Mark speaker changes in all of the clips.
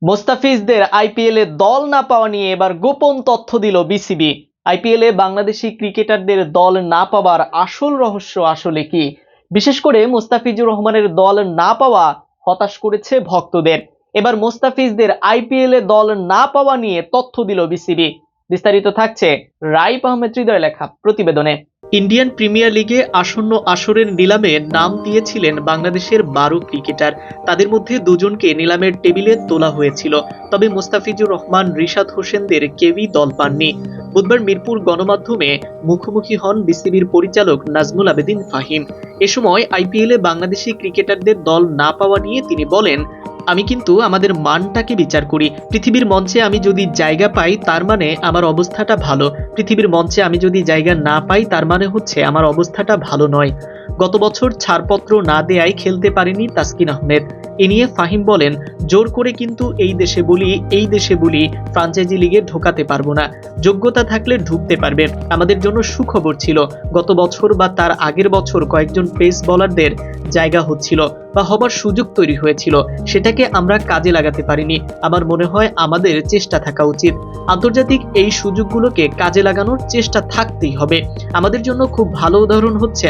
Speaker 1: মোস্তাফিজদের আইপিএলে দল না পাওয়া নিয়ে এবার গোপন তথ্য দিল বিসিবি। আইপিএলে বাংলাদেশি ক্রিকেটারদের দল না পাওয়ার আসল রহস্য আসলে কি? বিশেষ করে মোস্তাফিজুর রহমানের দল না পাওয়া হতাশ করেছে ভক্তদের। এবার মোস্তাফিজদের আইপিএলে দল না পাওয়া নিয়ে তথ্য দিল বিসিবি। বিস্তারিত থাকছে রাইপ আহমেদ হৃদয় লেখা প্রতিবেদনে। ইন্ডিয়ান প্রিমিয়ার লিগে আসন্ন আসরের নিলামে নাম দিয়েছিলেন বাংলাদেশের 12 ক্রিকেটার। তাদের মধ্যে দুজনকে নিলামের টেবিলে তোলা হয়েছিল, তবে মোস্তাফিজুর রহমান, রিশাদ হোসেনদের কেউই দল পাননি। বুধবার মিরপুর গণমাধ্যমে মুখোমুখি হন বিসিবির পরিচালক নাজমুল আবেদিন ফাহিম। এ সময় আইপিএলে বাংলাদেশি ক্রিকেটারদের দল না পাওয়া নিয়ে তিনি বলেন, আমি কিন্তু আমাদের মানটাকে বিচার করি। পৃথিবীর মঞ্চে আমি যদি জায়গা পাই তার মানে আমার অবস্থাটা ভালো, পৃথিবীর মঞ্চে আমি যদি জায়গা না পাই তার মানে হচ্ছে আমার অবস্থাটা ভালো নয়। গত বছর ছাড়পত্র না দেয়ায় খেলতে পারেনি তাসকিন আহমেদ। এ নিয়ে ফাহিম বলেন, জোর করে কিন্তু এই দেশে বলি ফ্রাঞ্চাইজি লিগে ঢোকাতে পারবো না। যোগ্যতা থাকলে ঢুকতে পারবে। আমাদের জন্য সুখবর ছিল, গত বছর বা তার আগের বছর কয়েকজন পেস বোলারদের জায়গা হচ্ছিল বা হবার সুযোগ তৈরি হয়েছিল, সেটাকে আমরা কাজে লাগাতে পারিনি। আমার মনে হয় আমাদের চেষ্টা থাকা উচিত। আন্তর্জাতিক এই সুযোগগুলোকে কাজে লাগানোর চেষ্টা থাকতেই হবে। আমাদের জন্য খুব ভালো উদাহরণ হচ্ছে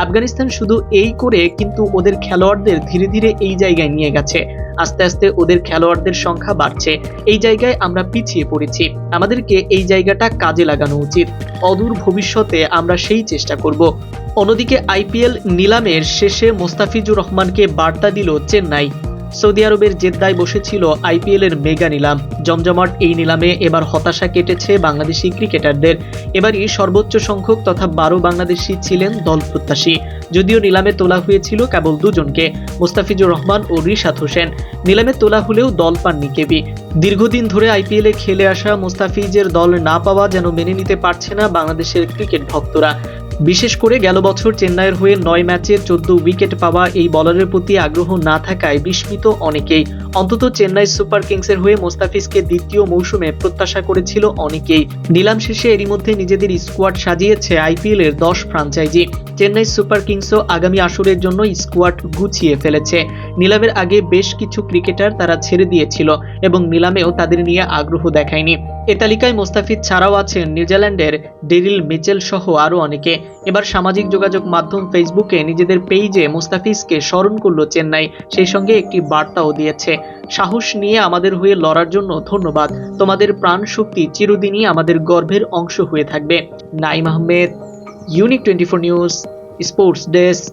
Speaker 1: আফগানিস্তান শুধু এই করে কিন্তু ওদের খেলোয়াড়দের ধীরে ধীরে এই জায়গায় নিয়ে গেছে। আস্তে আস্তে ওদের খেলোয়াড়দের সংখ্যা বাড়ছে। এই জায়গায় আমরা পিছিয়ে পড়েছি, আমাদেরকে এই জায়গাটা কাজে লাগানো উচিত। অদূর ভবিষ্যতে আমরা সেই চেষ্টা করব। অন্যদিকে আইপিএল নিলামের শেষে মোস্তাফিজুর রহমানকে বার্তা দিল চেন্নাই। সৌদি আরবের জেদ্দায় বসেছিল আইপিএল এর মেগা নিলাম। জমজমাট এই নিলামে এবার হতাশা কেটেছে বাংলাদেশি ক্রিকেটারদের। এবারই সর্বোচ্চ সংখ্যক তথা 12 বাংলাদেশি ছিলেন দল প্রত্যাশী। যদিও নিলামে তোলা হয়েছিল কেবল দুজনকে, মোস্তাফিজুর রহমান ও রিশাদ হোসেন। নিলামে তোলা হলেও দল পাননি কেউই। দীর্ঘদিন ধরে আইপিএলে খেলে আসা মোস্তাফিজের দল না পাওয়া যেন মেনে নিতে পারছে না বাংলাদেশের ক্রিকেট ভক্তরা। বিশেষ করে গেল বছর চেন্নাইয়ের হয়ে 9 ম্যাচে 14 উইকেট পাওয়া এই বলারের প্রতি আগ্রহ না থাকায় বিস্মিত অনেকেই। অন্তত চেন্নাই সুপার কিংসের হয়ে মোস্তাফিজকে দ্বিতীয় মৌসুমে প্রত্যাশা করেছিল অনেকেই। নিলাম শেষে এরই মধ্যে নিজেদের স্কোয়াড সাজিয়েছে আইপিএল এর 10 ফ্রাঞ্চাইজি। চেন্নাই সুপার কিংসও আগামী আসরের জন্য স্কোয়াড গুছিয়ে ফেলেছে। নিলামের আগে বেশ কিছু ক্রিকেটার তারা ছেড়ে দিয়েছিল এবং নিলামেও তাদের নিয়ে আগ্রহ দেখায়নি। এ তালিকায় মোস্তাফিজ ছাড়াও আছেন নিউজিল্যান্ডের ডেরিল মিচেল সহ আরো অনেকে। এবার সামাজিক যোগাযোগ মাধ্যম ফেসবুকে নিজেদের পেজে মোস্তাফিজকে স্মরণ করলো চেন্নাই। সেই সঙ্গে একটি বার্তাও দিয়েছে, সাহস নিয়ে আমাদের হয়ে লড়ার জন্য ধন্যবাদ। তোমাদের প্রাণ শক্তি চিরদিনই আমাদের গর্বের অংশ হয়ে থাকবে। Naim Ahmed, unique 24 news, sports desk.